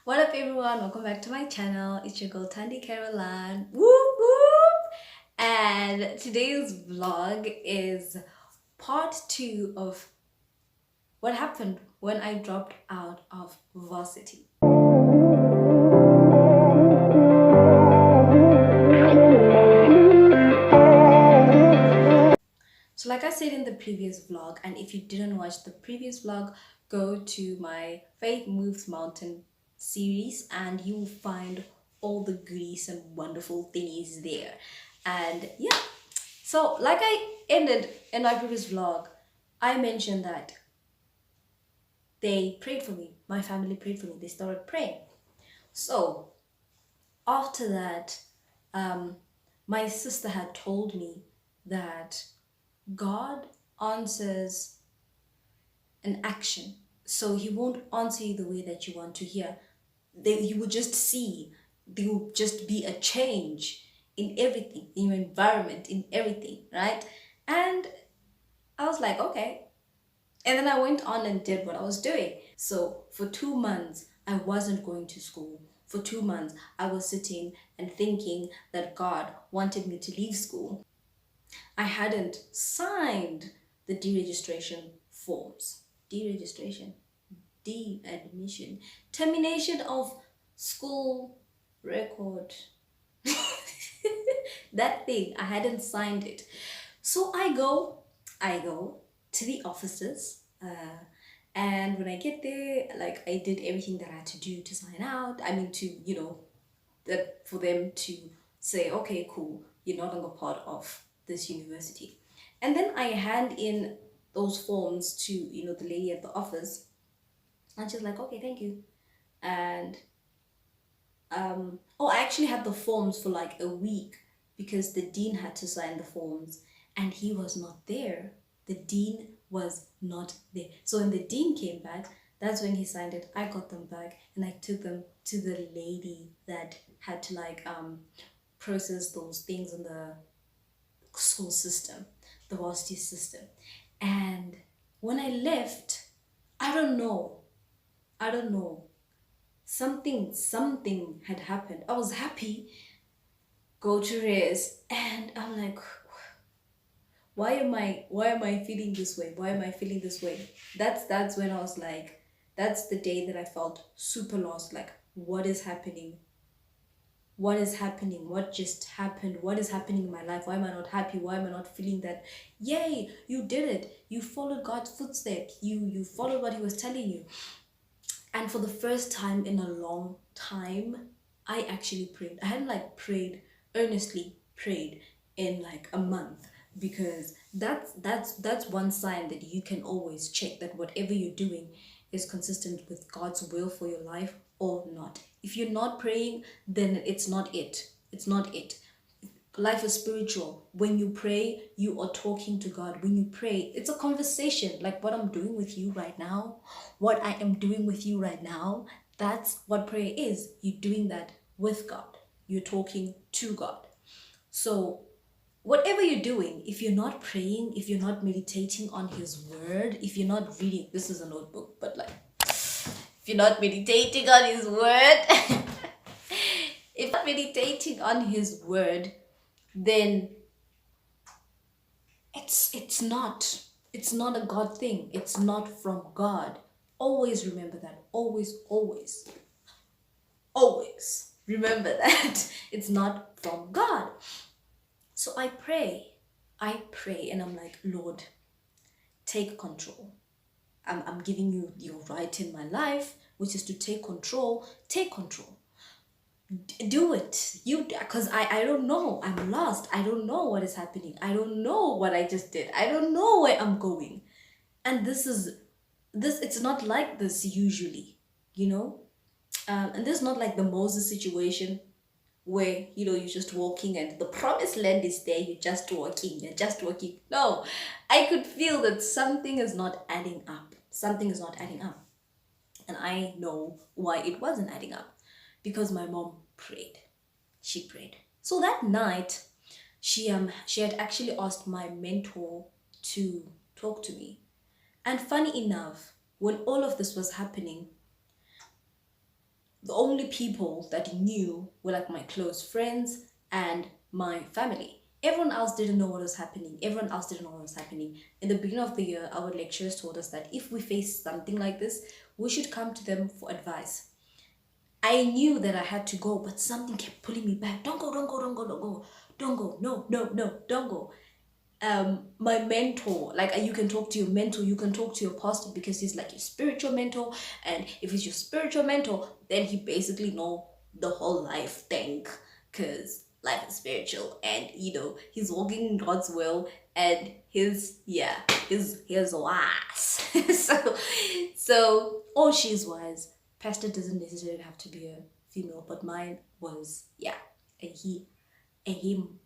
What up, everyone? Welcome back to my channel. It's your girl Tandy Caroline. Whoop whoop! And today's vlog is part two of what happened when I dropped out of Varsity. So like I said in the previous vlog, and if you didn't watch the previous vlog, go to my Faith Moves Mountain series and you will find all the goodies and wonderful thingies there. And yeah, so like I ended in my previous vlog, I mentioned that they prayed for me. My family prayed for me. They started praying. So after that, um, my sister had told me that God answers an action. So he won't answer you the way that you want to hear. You will just see, there will just be a change in everything, in your environment, in everything, right? And I was like, okay. And then I went on and did what I was doing. So for 2 months, I wasn't going to school. For 2 months, I was sitting and thinking that God wanted me to leave school. I hadn't signed the deregistration forms. Deregistration, de-admission, termination of school record. That thing, I hadn't signed it. So I go to the offices, and when I get there, like I did everything that I had to do to sign out. I mean, to that for them to say, okay, cool, you're no longer part of this university. And then I hand in those forms to the lady at the office, and she's like, okay, thank you. And oh, I actually had the forms for like a week because the dean had to sign the forms and he was not there. The dean was not there. So when the dean came back, that's when he signed it. I got them back and I took them to the lady that had to like process those things in the school system, the varsity system. And when I left, I don't know. I don't know. Something had happened. I was happy, go to rest, and I'm like, why am I feeling this way? Why am I feeling this way? That's when I was like, that's the day that I felt super lost. Like, what is happening? What is happening? What just happened? What is happening in my life? Why am I not happy? Why am I not feeling that? Yay, you did it. You followed God's footsteps. You followed what he was telling you. And for the first time in a long time, I actually prayed. I hadn't like prayed, earnestly prayed in like a month, because that's one sign that you can always check that whatever you're doing is consistent with God's will for your life or not. If you're not praying, then it's not it. It's not it. Life is spiritual. When you pray, you are talking to God. When you pray, it's a conversation, like what I'm doing with you right now, what I am doing with you right now. That's what prayer is. You're doing that with God. You're talking to God. So whatever you're doing, if you're not praying, if you're not meditating on his word, if you're not reading, this is a notebook, but like, if you're not meditating on his word, if you're not meditating on his word, then it's not a God thing. It's not from God. Always remember that. Always remember that. It's not from God. So I pray and I'm like, Lord, take control. I'm giving you your right in my life, which is to take control. Take control. Do it, because I don't know. I'm lost. I don't know what is happening. I don't know what I just did. I don't know where I'm going. And this it's not like this usually, you know. And this is not like the Moses situation where you're just walking and the promised land is there. You're just walking. No, I could feel that something is not adding up. Something is not adding up. And I know why it wasn't adding up, because my mom prayed. She prayed. So that night, she had actually asked my mentor to talk to me. And funny enough, when all of this was happening, the only people that knew were like my close friends and my family. Everyone else didn't know what was happening. Everyone else didn't know what was happening. In the beginning of the year, our lecturers told us that if we face something like this, we should come to them for advice. I knew that I had to go, but something kept pulling me back. Don't go, don't go, don't go, don't go, don't go. No, no, no, don't go. My mentor, like you can talk to your mentor, you can talk to your pastor because he's like your spiritual mentor, and if he's your spiritual mentor, then he basically know the whole life thing, because life is spiritual, and he's walking in God's will, and his wise. So oh, she's wise. Pastor doesn't necessarily have to be a female, but mine was, yeah, a he, a him,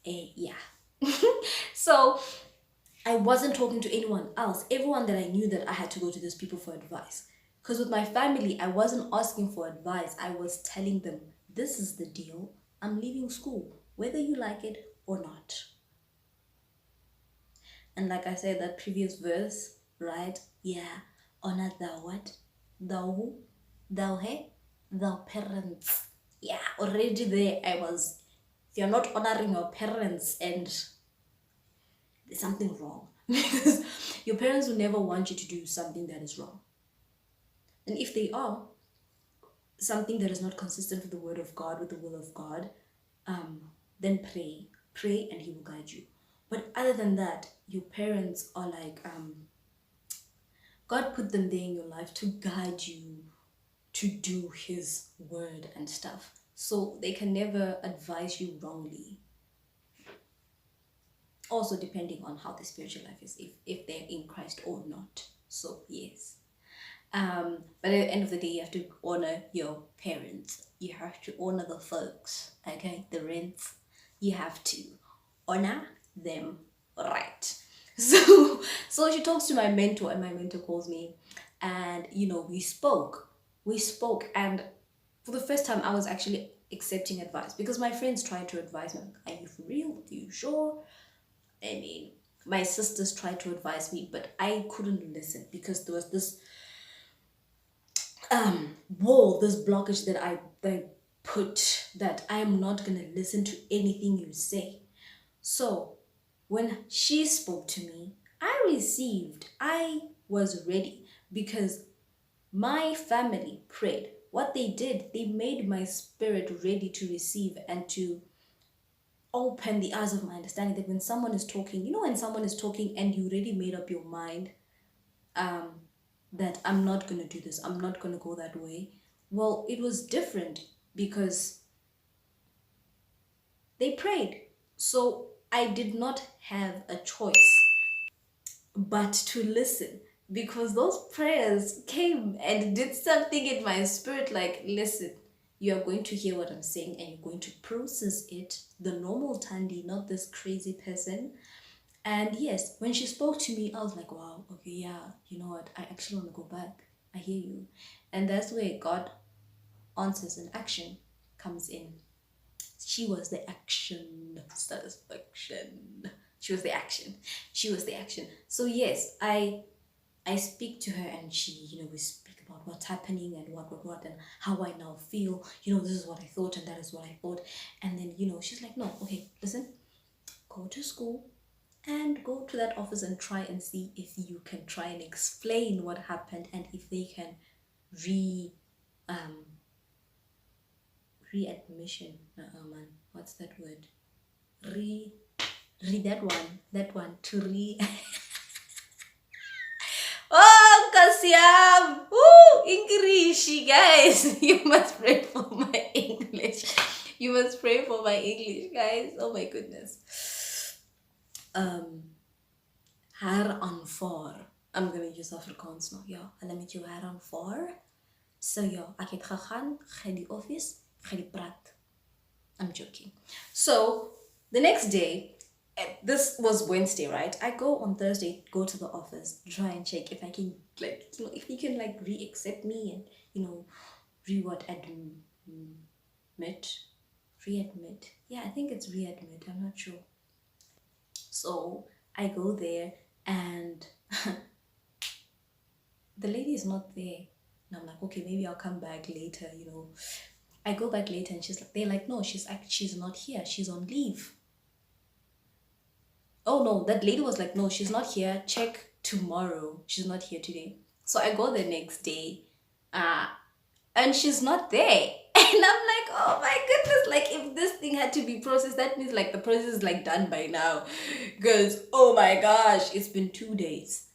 a yeah. So I wasn't talking to anyone else. Everyone that I knew, that I had to go to these people for advice. Because with my family, I wasn't asking for advice. I was telling them, this is the deal. I'm leaving school, whether you like it or not. And like I said, that previous verse, right? Yeah. Honor thou what? Thou who? Thou he? Thou parents. Yeah, already there I was. If you're not honoring your parents, and there's something wrong. Because your parents will never want you to do something that is wrong. And if they are, something that is not consistent with the word of God, with the will of God, then pray. Pray and he will guide you. But other than that, your parents are like, God put them there in your life to guide you to do his word and stuff. So they can never advise you wrongly. Also depending on how the spiritual life is, if they're in Christ or not. So yes. But at the end of the day, you have to honor your parents. You have to honor the folks, okay? The rents. You have to honor them, right? So she talks to my mentor, and my mentor calls me, and we spoke, and for the first time I was actually accepting advice, because my friends tried to advise me. Are you for real? Are you sure? I mean, my sisters tried to advise me, but I couldn't listen, because there was this wall, this blockage that I put, that I am not gonna listen to anything you say. So when she spoke to me, I was ready, because my family prayed. What they did, they made my spirit ready to receive and to open the eyes of my understanding, that when someone is talking, when someone is talking and you already made up your mind, that I'm not going to do this, I'm not going to go that way. Well, it was different, because they prayed. So I did not have a choice but to listen, because those prayers came and did something in my spirit, like, listen, you are going to hear what I'm saying, and you're going to process it the normal Tandy, not this crazy person. And yes, when she spoke to me, I was like, wow, okay, yeah, you know what? I actually want to go back. I hear you. And that's where God answers and action comes in. She was the action. Satisfaction. She was the action. She was the action. So yes, I speak to her, and she, we speak about what's happening and what and how I now feel. This is what I thought, and that is what I thought. And then, she's like, no, okay, listen, go to school and go to that office and try and see if you can try and explain what happened, and if they can readmission. Man, what's that word? That one to re. Oh, Kasiam! Woo! English, guys! You must pray for my English. You must pray for my English, guys. Oh my goodness. Haar on 4. I'm gonna use Afrikaans now. Ja, hulle met jou haar on 4. So ja, ek het gegaan, ga die office, ga die praat. I'm joking. So the next day, this was Wednesday, right? I go on Thursday, go to the office, try and check if I can, like, if you can, like, re-accept me and, readmit. Yeah, I think it's readmit. I'm not sure. So I go there, and the lady is not there. And I'm like, okay, maybe I'll come back later, I go back later and they're like, no, she's not here. She's on leave. Oh no, that lady was like, no, she's not here. Check tomorrow. She's not here today. So I go the next day, uh, and she's not there. And I'm like, oh my goodness, like if this thing had to be processed, that means like the process is like done by now. Because oh my gosh, it's been 2 days.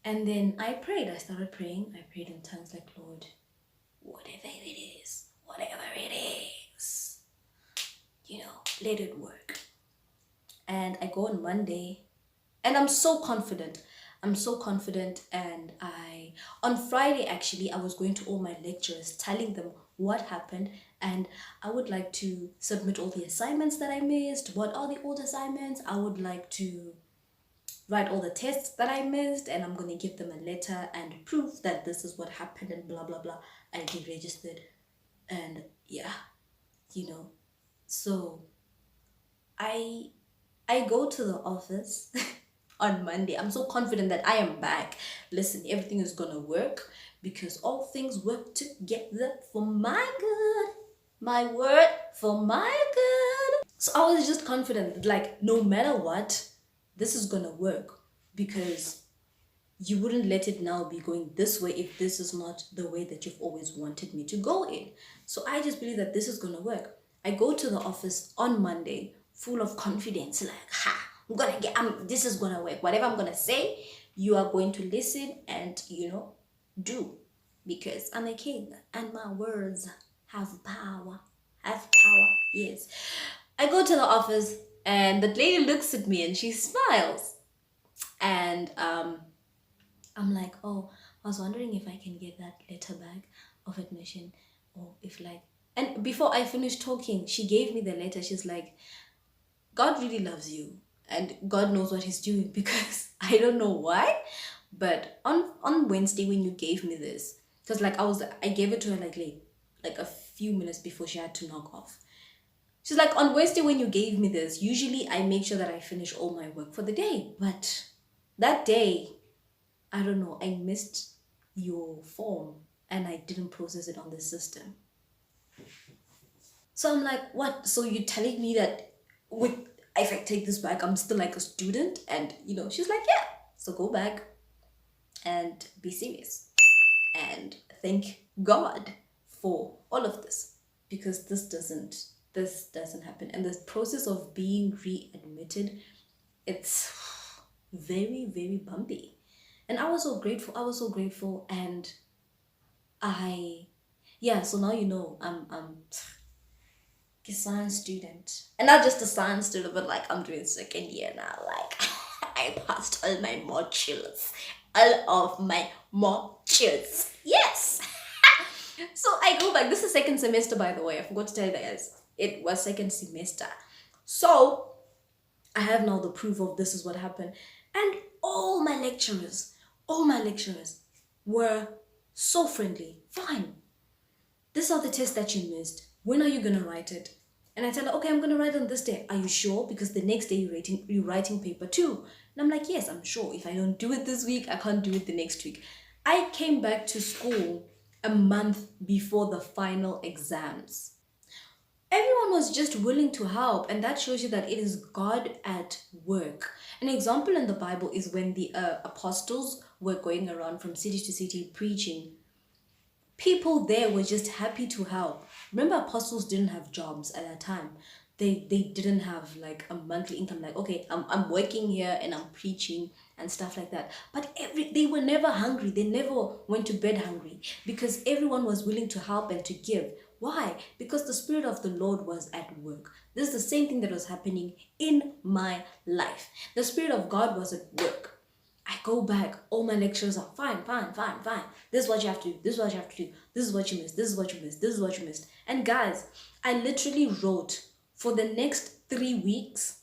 And then I prayed. I started praying. I prayed in tongues like, Lord, whatever it is, let it work. And I go on Monday, and I'm so confident. And on Friday, actually, I was going to all my lecturers, telling them what happened, and I would like to submit all the assignments that I missed. What are the old assignments? I would like to write all the tests that I missed, and I'm going to give them a letter and proof that this is what happened and blah, blah, blah. I deregistered, and yeah, so I go to the office on Monday. I'm so confident that I am back. Listen, everything is gonna work because all things work together for my good. My word, for my good. So I was just confident that, like, no matter what, this is gonna work, because you wouldn't let it now be going this way if this is not the way that you've always wanted me to go in. So I just believe that this is gonna work. I go to the office on Monday full of confidence, like, this is gonna work. Whatever I'm gonna say, you are going to listen and, do. Because I'm a king and my words have power. Yes. I go to the office and the lady looks at me and she smiles. And I'm like, oh, I was wondering if I can get that letter back of admission, or if and before I finished talking, she gave me the letter. She's like, God really loves you and God knows what he's doing, because I don't know why, but on Wednesday when you gave me this, because I gave it to her like a few minutes before she had to knock off. She's like, on Wednesday when you gave me this, usually I make sure that I finish all my work for the day, but that day, I don't know, I missed your form and I didn't process it on the system. So I'm like, what? So you're telling me that if I take this back, I'm still like a student? And, she's like, yeah. So go back and be serious. And thank God for all of this. Because this doesn't happen. And the process of being readmitted, it's very, very bumpy. And I was so grateful. And so now I'm a science student. And not just a science student, but like I'm doing second year now. Like I passed all my modules. Yes. So I go back. This is second semester, by the way. I forgot to tell you guys. It was second semester. So I have now the proof of this is what happened. And all my lecturers were so friendly. Fine. These are the tests that you missed. When are you going to write it? And I tell her, okay, I'm going to write on this day. Are you sure? Because the next day you're writing paper 2. And I'm like, yes, I'm sure. If I don't do it this week, I can't do it the next week. I came back to school a month before the final exams. Everyone was just willing to help, and that shows you that it is God at work. An example in the Bible is when the apostles were going around from city to city preaching. People there were just happy to help. Remember, apostles didn't have jobs at that time. They didn't have like a monthly income, like, okay, I'm working here and I'm preaching and stuff like that. But they were never hungry. They never went to bed hungry, because everyone was willing to help and to give. Why? Because the Spirit of the Lord was at work. This is the same thing that was happening in my life. The Spirit of God was at work. I go back, all my lecturers are fine. This is what you have to do. This is what you have to do. This is what you missed. This is what you missed. This is what you missed. And guys, I literally wrote for the next 3 weeks.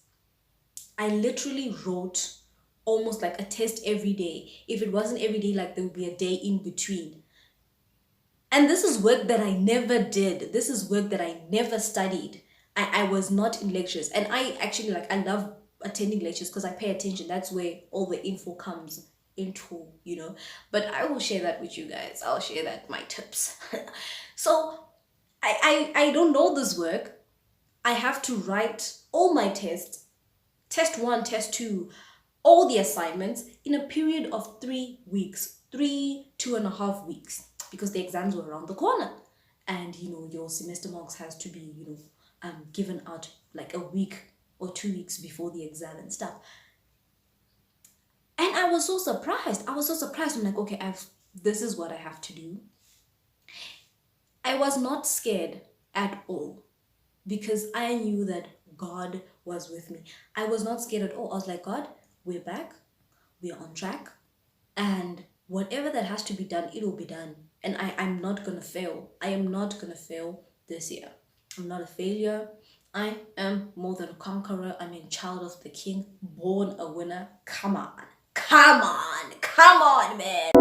I literally wrote almost like a test every day. If it wasn't every day, like there would be a day in between. And this is work that I never did. This is work that I never studied. I was not in lectures. And I actually I love attending lectures because I pay attention. That's where all the info comes. into, but I will share that with you guys. I'll share that, my tips. So I don't know this work. I have to write all my tests, test one, test two, all the assignments in a period of 3 weeks, 2.5 weeks, because the exams were around the corner. And your semester marks has to be, given out like a week or 2 weeks before the exam and stuff. And I was so surprised. I'm like, okay, this is what I have to do. I was not scared at all because I knew that God was with me. I was not scared at all. I was like, God, we're back. We're on track. And whatever that has to be done, it will be done. And I'm not going to fail. I am not going to fail this year. I'm not a failure. I am more than a conqueror. I'm a child of the King, born a winner. Come on, man.